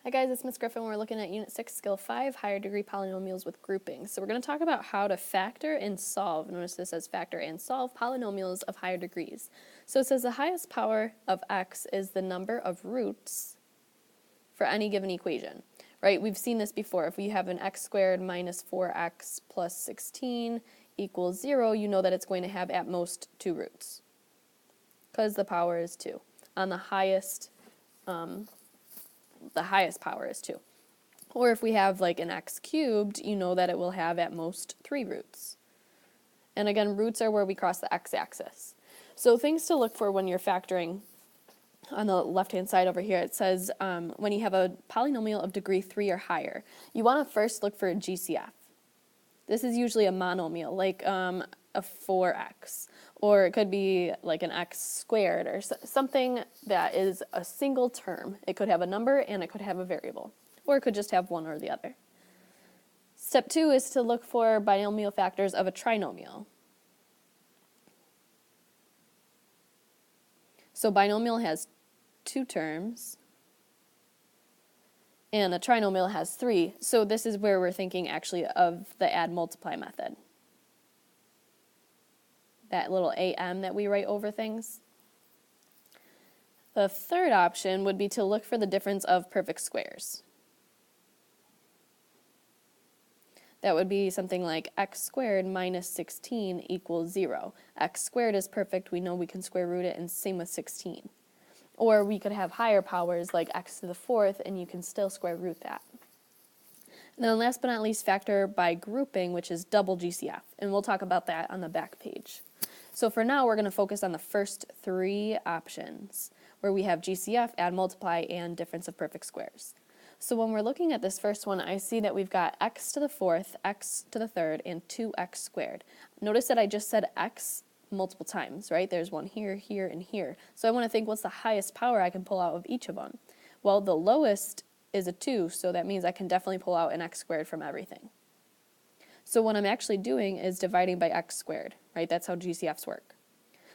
Hi guys, it's Ms. Griffin. We're looking at Unit 6, Skill 5, Higher Degree Polynomials with Groupings. So we're going to talk about how to factor and solve. Notice this says factor and solve polynomials of higher degrees. So it says the highest power of x is the number of roots for any given equation, right? We've seen this before. If we have an x squared minus 4x plus 16 equals 0, you know that it's going to have at most 2 roots because the power is 2. On the highest power is 2. Or if we have like an x cubed, you know that it will have at most 3 roots. And again, roots are where we cross the x-axis. So things to look for when you're factoring on the left-hand side over here, it says when you have a polynomial of degree 3 or higher, you want to first look for a GCF. This is usually a monomial, like a 4x, or it could be like an x squared, or something that is a single term. It could have a number and it could have a variable, or it could just have one or the other. Step 2 is to look for binomial factors of a trinomial. So binomial has 2 terms, and a trinomial has 3. So this is where we're thinking actually of the add multiply method. That little am that we write over things. The third option would be to look for the difference of perfect squares. That would be something like x squared minus 16 equals 0. X squared is perfect, we know we can square root it, and same with 16. Or we could have higher powers like x to the 4th, and you can still square root that. And then last but not least, factor by grouping, which is double GCF, and we'll talk about that on the back page. So for now, we're going to focus on the first 3 options, where we have GCF, add, multiply, and difference of perfect squares. So when we're looking at this first one, I see that we've got x to the 4th, x to the 3rd, and 2x squared. Notice that I just said x multiple times, right? There's one here, here, and here. So I want to think, what's the highest power I can pull out of each of them? Well, the lowest is a 2, so that means I can definitely pull out an x squared from everything. So what I'm actually doing is dividing by x squared, right? That's how GCFs work.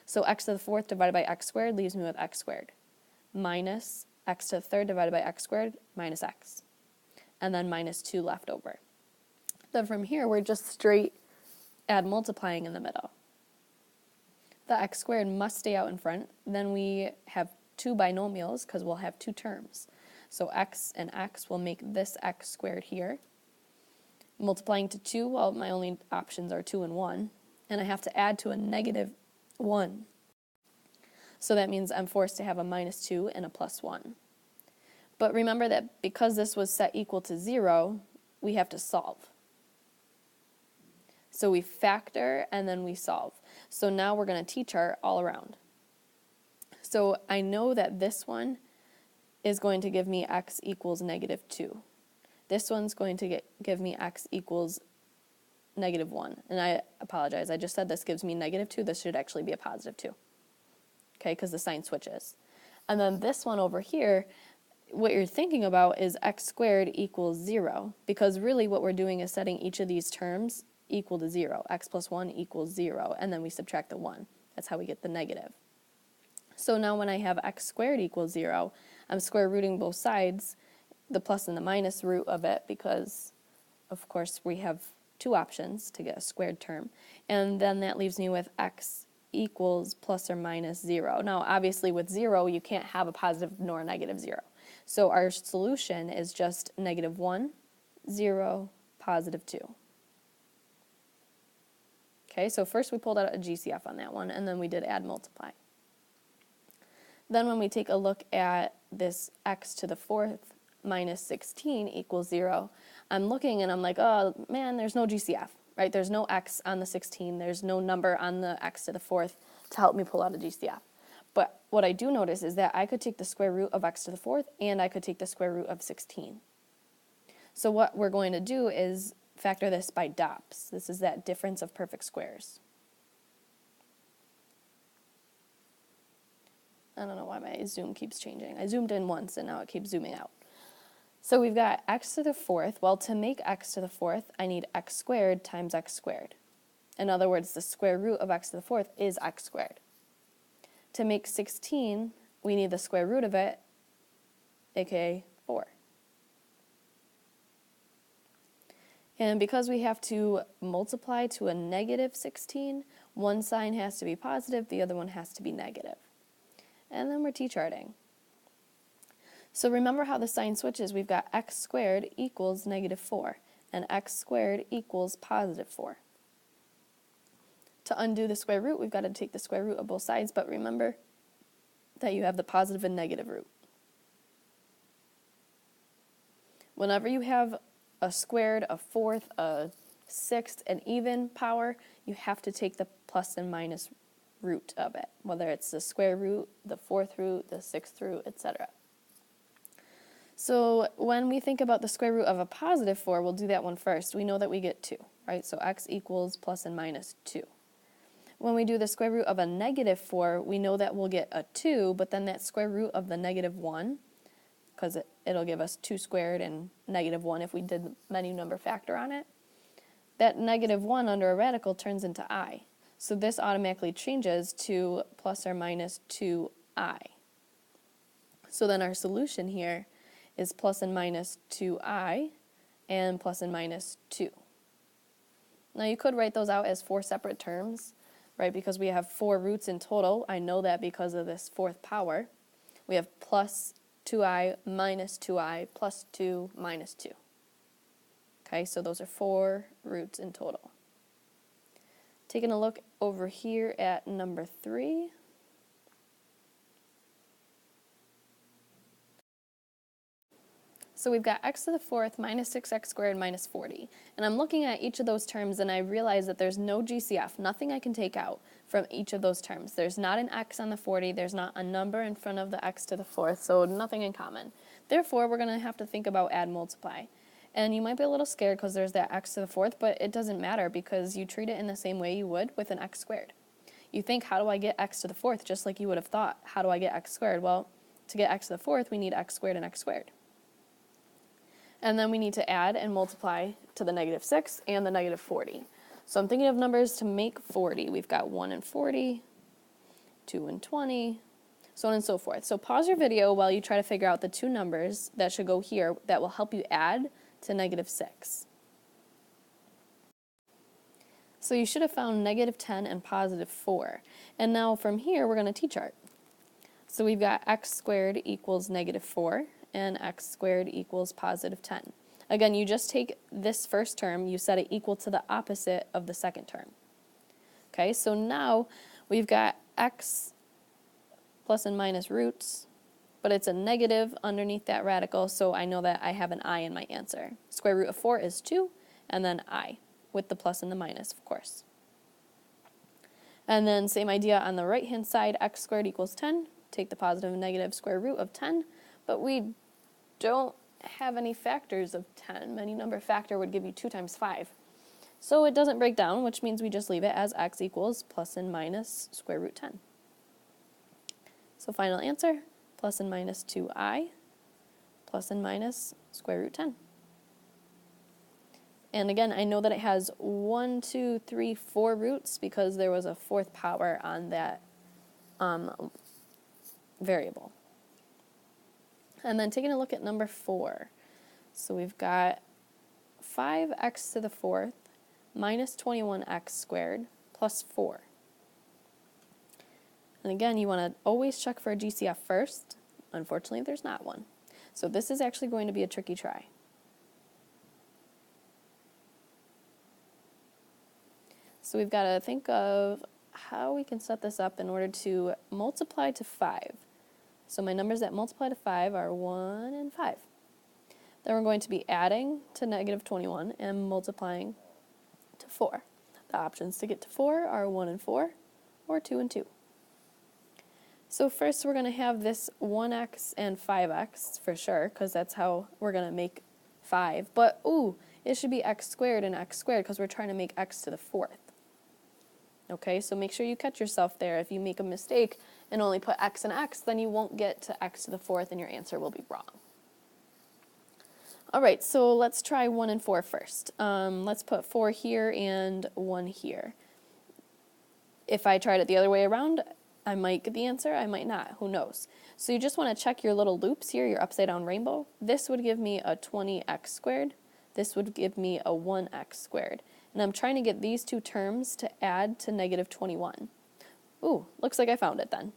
So x to the 4th divided by x squared leaves me with x squared, minus x to the 3rd divided by x squared, minus x, and then minus 2 left over. Then from here, we're just straight add multiplying in the middle. The x squared must stay out in front. Then we have 2 binomials because we'll have 2 terms. So x and x will make this x squared here. Multiplying to 2, well, my only options are 2 and 1. And I have to add to a negative 1. So that means I'm forced to have a minus 2 and a plus 1. But remember that because this was set equal to 0, we have to solve. So we factor and then we solve. So now we're going to t-chart all around. So I know that this one is going to give me x equals negative 2. This one's going to give me x equals negative 1. And I apologize, I just said this gives me negative 2. This should actually be a positive 2. Okay, because the sign switches. And then this one over here, what you're thinking about is x squared equals 0, because really what we're doing is setting each of these terms equal to 0. X plus 1 equals 0, and then we subtract the 1. That's how we get the negative. So now when I have x squared equals 0, I'm square rooting both sides, the plus and the minus root of it, because of course we have 2 options to get a squared term. And then that leaves me with x equals plus or minus 0. Now obviously with 0 you can't have a positive nor a negative 0. So our solution is just negative 1, 0, positive 2. Okay, so first we pulled out a GCF on that one, and then we did add multiply. Then when we take a look at this x to the 4th minus 16 equals 0, I'm looking and I'm like, oh man, there's no GCF, right? There's no x on the 16, there's no number on the x to the 4th to help me pull out a GCF. But what I do notice is that I could take the square root of x to the 4th and I could take the square root of 16. So what we're going to do is factor this by DOPS. This is that difference of perfect squares. I don't know why my zoom keeps changing. I zoomed in once and now it keeps zooming out. So we've got x to the 4th. Well, to make x to the 4th, I need x squared times x squared. In other words, the square root of x to the 4th is x squared. To make 16, we need the square root of it, aka 4. And because we have to multiply to a negative 16, one sign has to be positive, the other one has to be negative. And then we're t-charting. So remember how the sign switches. We've got x squared equals negative 4, and x squared equals positive 4. To undo the square root, we've got to take the square root of both sides, but remember that you have the positive and negative root. Whenever you have a squared, a fourth, a sixth, an even power, you have to take the plus and minus root of it, whether it's the square root, the fourth root, the sixth root, etc. So when we think about the square root of a positive 4, we'll do that one first. We know that we get 2, right? So x equals plus and minus 2. When we do the square root of a negative 4, we know that we'll get a 2, but then that square root of the negative 1, because it'll give us 2 squared and negative 1 if we did the many number factor on it, that negative 1 under a radical turns into I. So this automatically changes to plus or minus 2i. So then our solution here is plus and minus 2i and plus and minus 2. Now you could write those out as 4 separate terms, right, because we have 4 roots in total. I know that because of this fourth power. We have plus 2i minus 2i plus 2 minus 2. Okay, so those are 4 roots in total. Taking a look over here at number 3. So we've got x to the fourth minus 6x squared minus 40. And I'm looking at each of those terms and I realize that there's no GCF, nothing I can take out from each of those terms. There's not an x on the 40, there's not a number in front of the x to the fourth, so nothing in common. Therefore, we're going to have to think about add multiply. And you might be a little scared because there's that x to the fourth, but it doesn't matter because you treat it in the same way you would with an x squared. You think, how do I get x to the fourth? Just like you would have thought, how do I get x squared? Well, to get x to the fourth, we need x squared and x squared. And then we need to add and multiply to the negative 6 and the negative 40. So I'm thinking of numbers to make 40. We've got 1 and 40, 2 and 20, so on and so forth. So pause your video while you try to figure out the two numbers that should go here that will help you add to negative 6. So you should have found negative 10 and positive 4. And now from here, we're going to t-chart. So we've got x squared equals negative 4. And x squared equals positive 10. Again, you just take this first term, you set it equal to the opposite of the second term. Okay, so now we've got x plus and minus roots, but it's a negative underneath that radical, so I know that I have an I in my answer. Square root of 4 is 2, and then I, with the plus and the minus, of course. And then same idea on the right-hand side, x squared equals 10. Take the positive and negative square root of 10, but we don't have any factors of 10. Many number factor would give you 2 times 5. So it doesn't break down, which means we just leave it as x equals plus and minus square root 10. So final answer, plus and minus 2i, plus and minus square root 10. And again, I know that it has 1, 2, 3, 4 roots because there was a fourth power on that variable. And then taking a look at number 4. So we've got 5x to the fourth minus 21x squared plus 4. And again, you want to always check for a GCF first. Unfortunately, there's not one. So this is actually going to be a tricky try. So we've got to think of how we can set this up in order to multiply to 5. So my numbers that multiply to 5 are 1 and 5. Then we're going to be adding to negative 21 and multiplying to 4. The options to get to 4 are 1 and 4 or 2 and 2. So first we're going to have this 1x and 5x for sure, because that's how we're going to make 5. But, ooh, it should be x squared and x squared because we're trying to make x to the fourth. Okay, so make sure you catch yourself there. If you make a mistake and only put x and x, then you won't get to x to the fourth and your answer will be wrong. All right, so let's try 1 and 4 first. Let's put 4 here and 1 here. If I tried it the other way around, I might get the answer, I might not, who knows. So you just want to check your little loops here, your upside down rainbow. This would give me a 20x squared. this would give me a 1x squared. And I'm trying to get these two terms to add to negative 21. Ooh, looks like I found it then.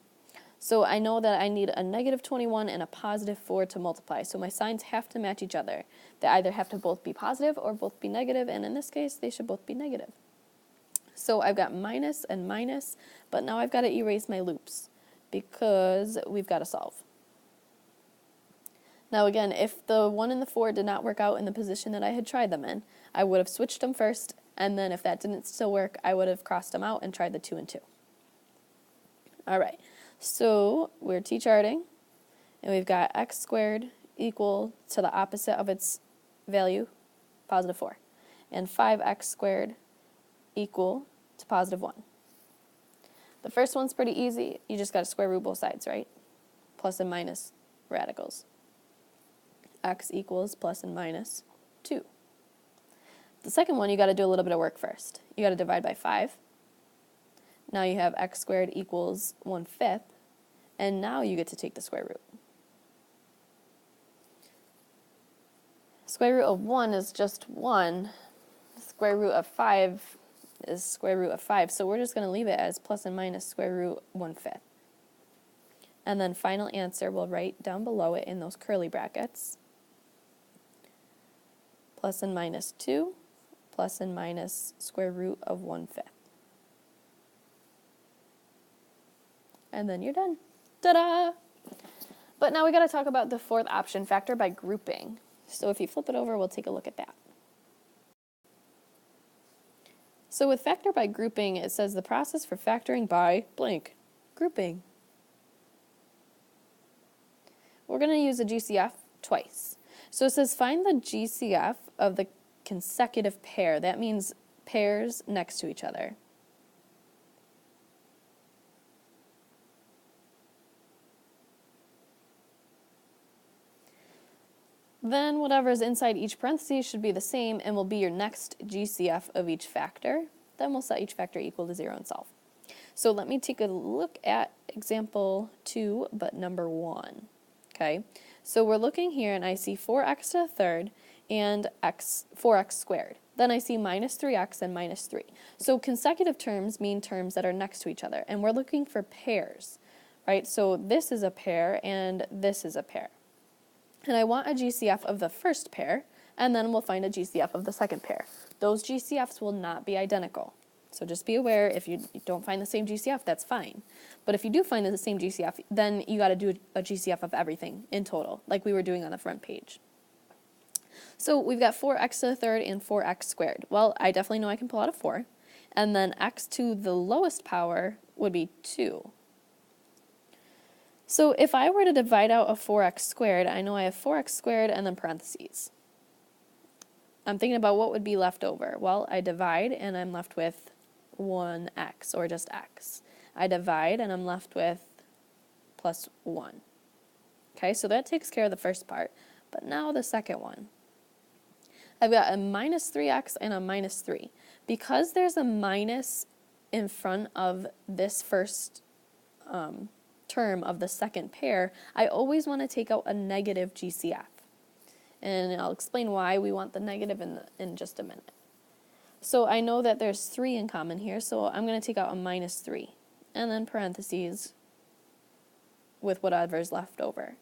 So I know that I need a negative 21 and a positive 4 to multiply. So my signs have to match each other. They either have to both be positive or both be negative, and in this case, they should both be negative. So I've got minus and minus, but now I've got to erase my loops because we've got to solve. Now again, if the 1 and the 4 did not work out in the position that I had tried them in, I would have switched them first, and then if that didn't still work, I would have crossed them out and tried the 2 and 2. All right. So we're t-charting, and we've got x squared equal to the opposite of its value, positive 4, and 5x squared equal to positive 1. The first one's pretty easy. You just got to square root both sides, right? Plus and minus radicals. X equals plus and minus 2. The second one, you got to do a little bit of work first. You got to divide by 5. Now you have x squared equals 1/5, and now you get to take the square root. Square root of 1 is just 1. Square root of 5 is square root of 5, so we're just going to leave it as plus and minus square root 1/5. And then final answer, we'll write down below it in those curly brackets. Plus and minus 2, plus and minus square root of 1/5. And then you're done. Ta-da! But now we got to talk about the fourth option, factor by grouping. So if you flip it over, we'll take a look at that. So with factor by grouping, it says the process for factoring by blank, grouping. We're going to use a GCF twice. So it says find the GCF of the consecutive pair. That means pairs next to each other. Then whatever is inside each parenthesis should be the same and will be your next GCF of each factor. Then we'll set each factor equal to 0 and solve. So let me take a look at example 2, but number 1. Okay, so we're looking here and I see 4x to the third and 4x squared. Then I see minus 3x and minus 3. So consecutive terms mean terms that are next to each other, and we're looking for pairs, right? So this is a pair and this is a pair. And I want a GCF of the first pair, and then we'll find a GCF of the second pair. Those GCFs will not be identical. So just be aware, if you don't find the same GCF, that's fine. But if you do find the same GCF, then you got to do a GCF of everything in total, like we were doing on the front page. So we've got 4x to the third and 4x squared. Well, I definitely know I can pull out a 4. And then x to the lowest power would be 2. So if I were to divide out a 4x squared, I know I have 4x squared and then parentheses. I'm thinking about what would be left over. Well, I divide and I'm left with 1x, or just x. I divide and I'm left with plus 1. Okay, so that takes care of the first part. But now the second one. I've got a minus 3x and a minus 3. Because there's a minus in front of this first term of the second pair, I always want to take out a negative GCF. And I'll explain why we want the negative in just a minute. So I know that there's 3 in common here, so I'm going to take out a minus 3. And then parentheses with whatever's left over.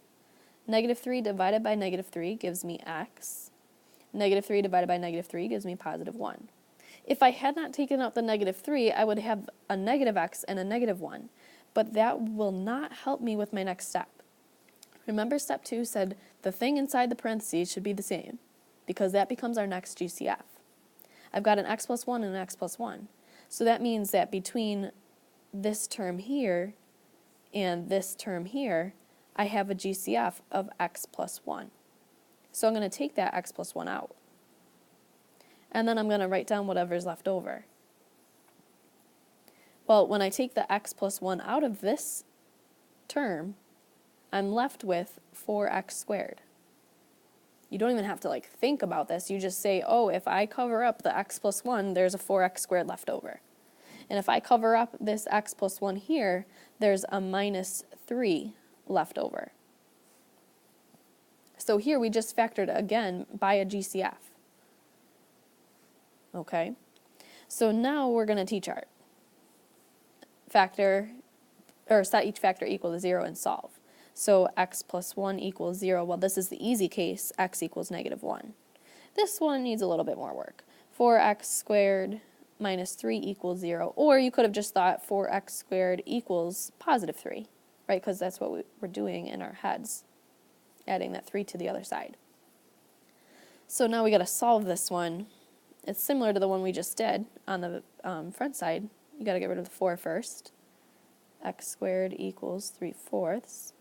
Negative 3 divided by negative 3 gives me x. Negative 3 divided by negative 3 gives me positive 1. If I had not taken out the negative 3, I would have a negative x and a negative 1. But that will not help me with my next step. Remember step 2 said the thing inside the parentheses should be the same, because that becomes our next GCF. I've got an x plus 1 and an x plus 1. So that means that between this term here and this term here, I have a GCF of x plus 1. So I'm going to take that x plus 1 out. And then I'm going to write down whatever's left over. Well, when I take the x plus 1 out of this term, I'm left with 4x squared. You don't even have to think about this. You just say, oh, if I cover up the x plus 1, there's a 4x squared left over. And if I cover up this x plus 1 here, there's a minus 3 left over. So here we just factored again by a GCF. okay? So now we're going to t-chart. Factor, or set each factor equal to 0 and solve. So x plus 1 equals 0. Well, this is the easy case, x equals negative 1. This one needs a little bit more work. 4x squared minus 3 equals 0. Or you could have just thought 4x squared equals positive 3, right? Because that's what we're doing in our heads, adding that 3 to the other side. So now we got to solve this one. It's similar to the one we just did on the front side. You got to get rid of the 4 first. X squared equals 3/4.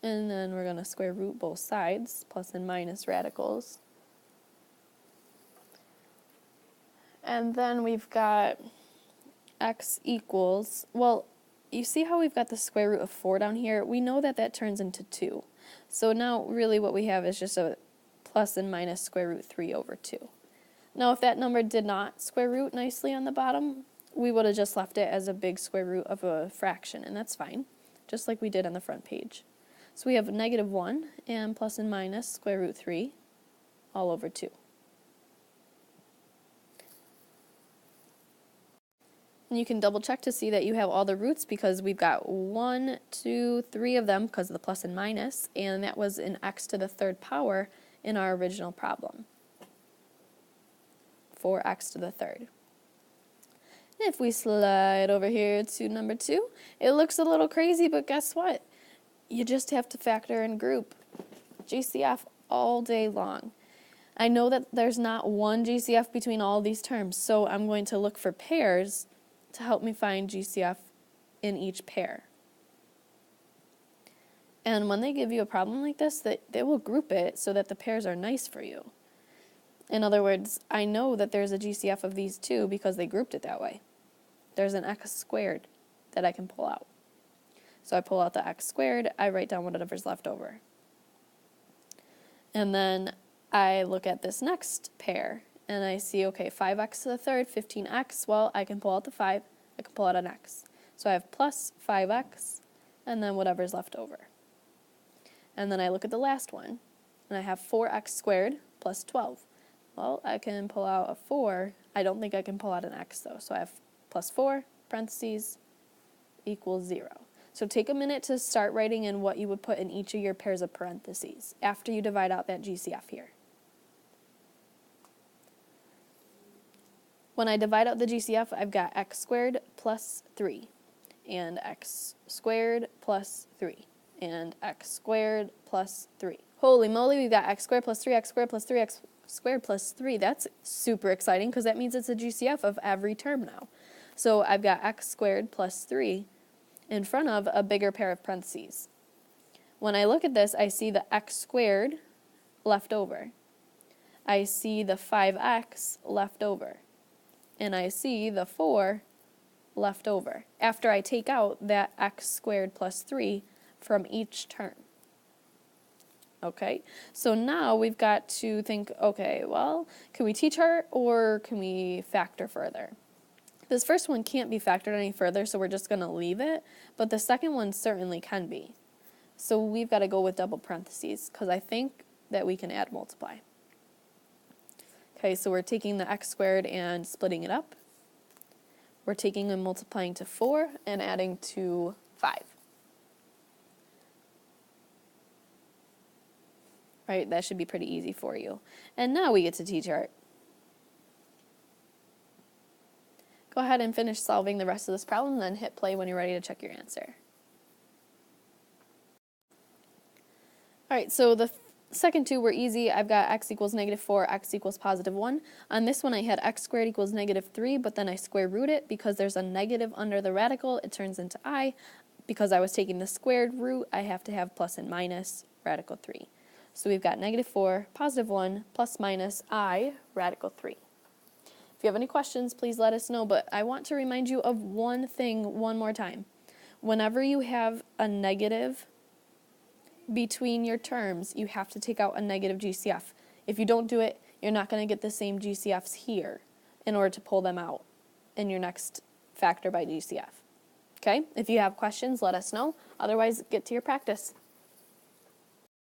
And then we're going to square root both sides, plus and minus radicals. And then we've got x equals, well, you see how we've got the square root of 4 down here? We know that that turns into 2. So now really what we have is just a plus and minus square root 3 over 2. Now if that number did not square root nicely on the bottom, we would have just left it as a big square root of a fraction, and that's fine, just like we did on the front page. So we have negative 1 and plus and minus square root 3 all over 2. And you can double check to see that you have all the roots because we've got 1, 2, 3 of them because of the plus and minus, and that was in x to the 3rd power in our original problem. 4x to the 3rd. If we slide over here to number 2, it looks a little crazy, but guess what? You just have to factor and group. GCF all day long. I know that there's not one GCF between all these terms, so I'm going to look for pairs to help me find GCF in each pair. And when they give you a problem like this, they will group it so that the pairs are nice for you. In other words, I know that there's a GCF of these two because they grouped it that way. There's an x squared that I can pull out. So I pull out the x squared, I write down whatever's left over. And then I look at this next pair, and I see, okay, 5x to the 3rd, 15x, well, I can pull out the 5, I can pull out an x. So I have plus 5x, and then whatever's left over. And then I look at the last one, and I have 4x squared plus 12. Well, I can pull out a 4. I don't think I can pull out an x, though. So I have plus 4, parentheses, equals 0. So take a minute to start writing in what you would put in each of your pairs of parentheses after you divide out that GCF here. When I divide out the GCF, I've got x squared plus 3, and x squared plus 3, and x squared plus 3. Holy moly, we've got x squared plus 3, x squared plus 3, x squared plus 3. That's super exciting because that means it's a GCF of every term now. So I've got x squared plus 3 in front of a bigger pair of parentheses. When I look at this, I see the x squared left over. I see the 5x left over. And I see the 4 left over after I take out that x squared plus 3 from each term. Okay, so now we've got to think, okay, well, can we t-chart or can we factor further? This first one can't be factored any further, so we're just going to leave it, but the second one certainly can be. So we've got to go with double parentheses because I think that we can add multiply. Okay, so we're taking the x squared and splitting it up. We're taking and multiplying to 4 and adding to 5. Right, that should be pretty easy for you. And now we get to t-chart. Go ahead and finish solving the rest of this problem, and then hit play when you're ready to check your answer. All right, so the second two were easy. I've got x equals negative 4, x equals positive 1. On this one, I had x squared equals negative 3, but then I square root it because there's a negative under the radical. It turns into I. Because I was taking the squared root, I have to have plus and minus radical 3. So we've got negative 4, positive 1, plus minus I, radical 3. If you have any questions, please let us know, but I want to remind you of one thing one more time. Whenever you have a negative between your terms, you have to take out a negative GCF. If you don't do it, you're not going to get the same GCFs here in order to pull them out in your next factor by GCF. Okay? If you have questions, let us know. Otherwise, get to your practice.